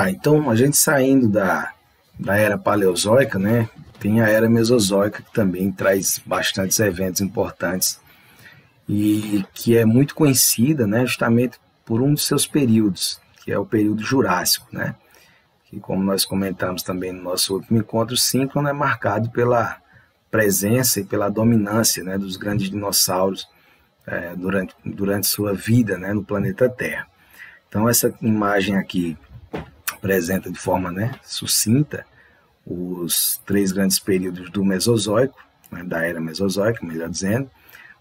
Então a gente saindo da era paleozoica, né, tem a era mesozoica que também traz bastantes eventos importantes e que é muito conhecida, né, justamente por um dos seus períodos, que é o período Jurássico, né, que como nós comentamos também no nosso último encontro, o síncrono é marcado pela presença e pela dominância, né, dos grandes dinossauros durante sua vida, né, no planeta Terra. Então essa imagem aqui apresenta de forma, né, sucinta os três grandes períodos do Mesozoico, né, da era Mesozoica, melhor dizendo.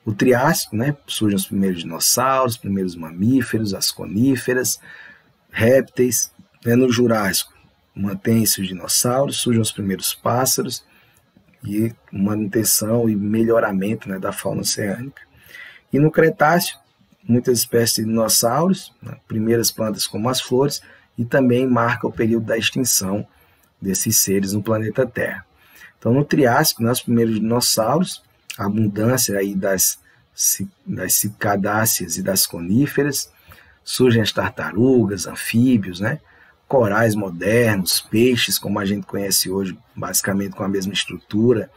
O Triássico, né, surgem os primeiros dinossauros, os primeiros mamíferos, as coníferas, répteis. No Jurássico, mantém-se os dinossauros, surgem os primeiros pássaros e manutenção e melhoramento, né, da fauna oceânica. E no Cretáceo, muitas espécies de dinossauros, né, primeiras plantas como as flores, e também marca o período da extinção desses seres no planeta Terra. Então, no Triássico, né, os primeiros dinossauros, a abundância aí das cicadáceas e das coníferas, surgem as tartarugas, anfíbios, né, corais modernos, peixes, como a gente conhece hoje, basicamente com a mesma estrutura,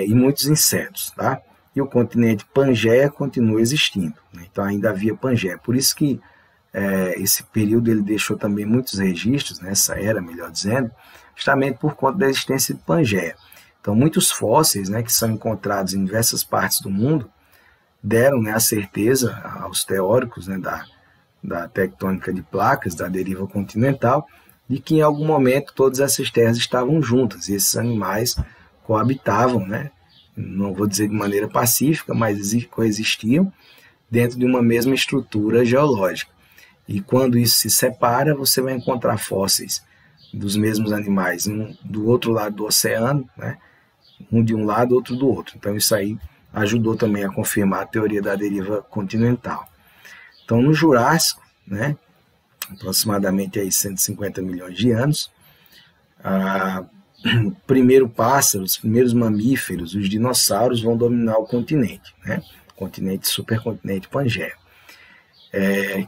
e muitos insetos, tá? E o continente Pangeia continua existindo, né? Então ainda havia Pangeia. Por isso que esse período ele deixou também muitos registros, nessa era, melhor dizendo, justamente por conta da existência de Pangeia. Então muitos fósseis, né, que são encontrados em diversas partes do mundo deram, né, a certeza aos teóricos, né, da tectônica de placas, da deriva continental, de que em algum momento todas essas terras estavam juntas e esses animais coabitavam, né, não vou dizer de maneira pacífica, mas coexistiam dentro de uma mesma estrutura geológica. E quando isso se separa, você vai encontrar fósseis dos mesmos animais, um do outro lado do oceano, né? Um de um lado, outro do outro. Então isso aí ajudou também a confirmar a teoria da deriva continental. Então no Jurássico, né, aproximadamente aí 150 milhões de anos, o primeiro pássaro, os primeiros mamíferos, os dinossauros vão dominar o continente, né? O continente, supercontinente Pangeia.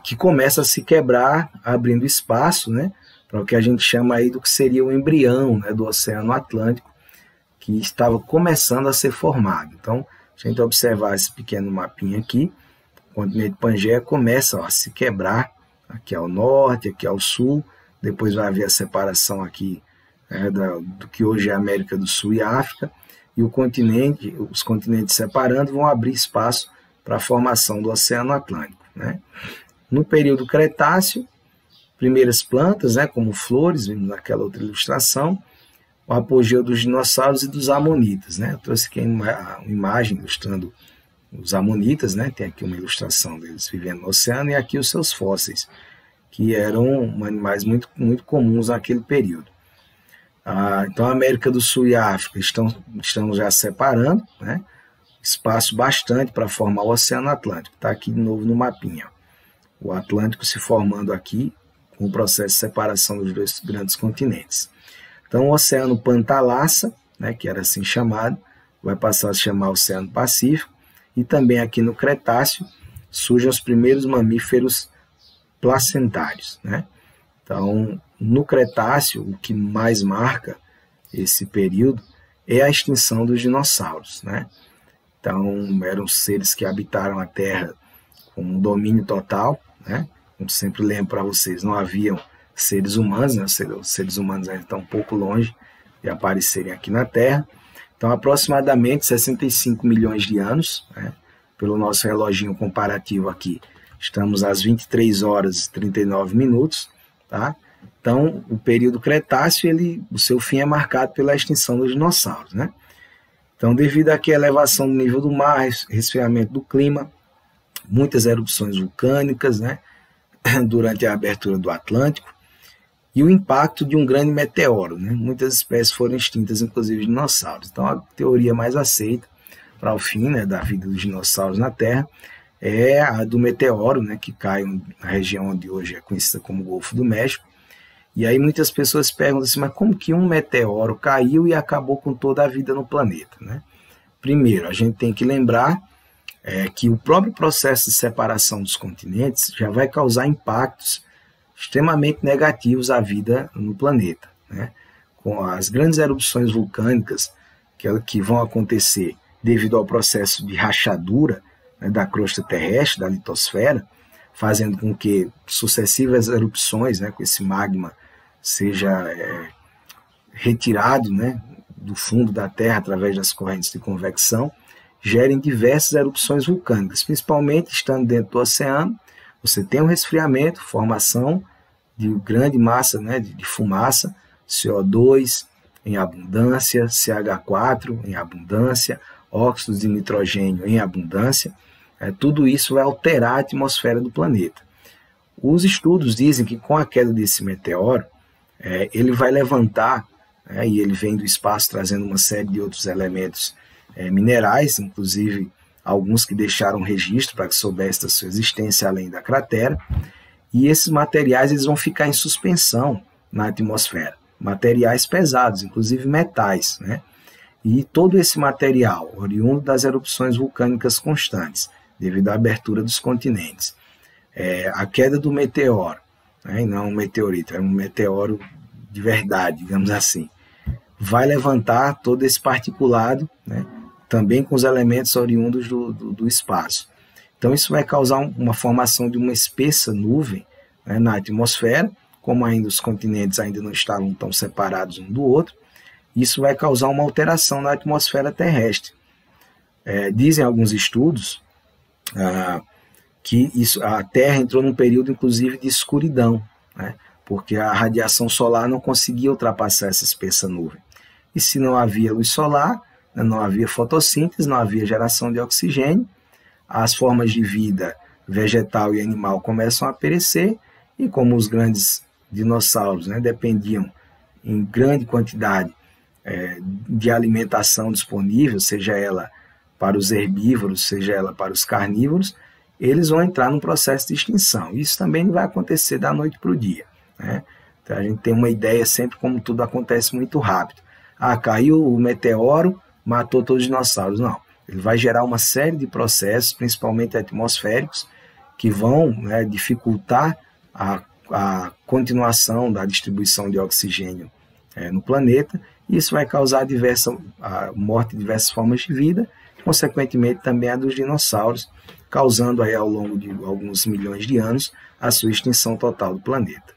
Que começa a se quebrar, abrindo espaço, né, para o que a gente chama aí do que seria o embrião, né, do Oceano Atlântico, que estava começando a ser formado. Então, se a gente observar esse pequeno mapinha aqui, o continente Pangeia começa a se quebrar, aqui ao norte, aqui ao sul, depois vai haver a separação aqui do que hoje é a América do Sul e África, e os continentes separando vão abrir espaço para a formação do Oceano Atlântico, né? No período Cretáceo, primeiras plantas, né, como flores, vimos naquela outra ilustração, o apogeu dos dinossauros e dos amonitas, né? Eu trouxe aqui uma imagem ilustrando os amonitas, né? Tem aqui uma ilustração deles vivendo no oceano e aqui os seus fósseis, que eram animais muito, muito comuns naquele período. Então a América do Sul e a África estão já separando, né? Espaço bastante para formar o Oceano Atlântico. Está aqui de novo no mapinha. O Atlântico se formando aqui com o processo de separação dos dois grandes continentes. Então o Oceano Pantalassa, né, que era assim chamado, vai passar a se chamar Oceano Pacífico, e também aqui no Cretáceo surgem os primeiros mamíferos placentários, né? Então no Cretáceo o que mais marca esse período é a extinção dos dinossauros, né? Então, eram seres que habitaram a Terra com um domínio total, né? Como sempre lembro para vocês, não haviam seres humanos, né? Os seres humanos ainda estão um pouco longe de aparecerem aqui na Terra. Então, aproximadamente 65 milhões de anos, né? Pelo nosso reloginho comparativo aqui, estamos às 23 horas e 39 minutos, tá? Então, o período Cretáceo, o seu fim é marcado pela extinção dos dinossauros, né? Então, devido aqui à elevação do nível do mar, resfriamento do clima, muitas erupções vulcânicas, né, durante a abertura do Atlântico, e o impacto de um grande meteoro, né, muitas espécies foram extintas, inclusive dinossauros. Então, a teoria mais aceita para o fim, né, da vida dos dinossauros na Terra é a do meteoro, né, que cai na região onde hoje é conhecida como Golfo do México. E aí muitas pessoas perguntam assim, mas como que um meteoro caiu e acabou com toda a vida no planeta, né? Primeiro, a gente tem que lembrar que o próprio processo de separação dos continentes já vai causar impactos extremamente negativos à vida no planeta, né? Com as grandes erupções vulcânicas que vão acontecer devido ao processo de rachadura, né, da crosta terrestre, da litosfera, fazendo com que sucessivas erupções, né, com esse magma seja retirado, né, do fundo da Terra através das correntes de convecção, gerem diversas erupções vulcânicas, principalmente estando dentro do oceano. Você tem um resfriamento, formação de grande massa, né, de fumaça, CO2 em abundância, CH4 em abundância, óxidos de nitrogênio em abundância. Tudo isso vai alterar a atmosfera do planeta. Os estudos dizem que com a queda desse meteoro, ele vai levantar, e ele vem do espaço trazendo uma série de outros elementos minerais, inclusive alguns que deixaram registro para que soubesse da sua existência além da cratera, e esses materiais eles vão ficar em suspensão na atmosfera, materiais pesados, inclusive metais, né? E todo esse material, oriundo das erupções vulcânicas constantes, devido à abertura dos continentes, a queda do meteoro, né, e não um meteorito, é um meteoro de verdade, digamos assim, vai levantar todo esse particulado, né, também com os elementos oriundos do espaço. Então isso vai causar uma formação de uma espessa nuvem, né, na atmosfera, como ainda os continentes ainda não estavam tão separados um do outro. Isso vai causar uma alteração na atmosfera terrestre. Dizem alguns estudos que a Terra entrou num período, inclusive, de escuridão, né, porque a radiação solar não conseguia ultrapassar essa espessa nuvem. E se não havia luz solar, né, não havia fotossíntese, não havia geração de oxigênio, as formas de vida vegetal e animal começam a perecer, e como os grandes dinossauros, né, dependiam em grande quantidade de alimentação disponível, seja ela para os herbívoros, seja ela para os carnívoros, eles vão entrar num processo de extinção. Isso também não vai acontecer da noite para o dia, né? Então a gente tem uma ideia sempre como tudo acontece muito rápido. Caiu o meteoro, matou todos os dinossauros. Não, ele vai gerar uma série de processos, principalmente atmosféricos, que vão, né, dificultar a continuação da distribuição de oxigênio no planeta. Isso vai causar a morte de diversas formas de vida, consequentemente também a dos dinossauros, causando aí ao longo de alguns milhões de anos a sua extinção total do planeta.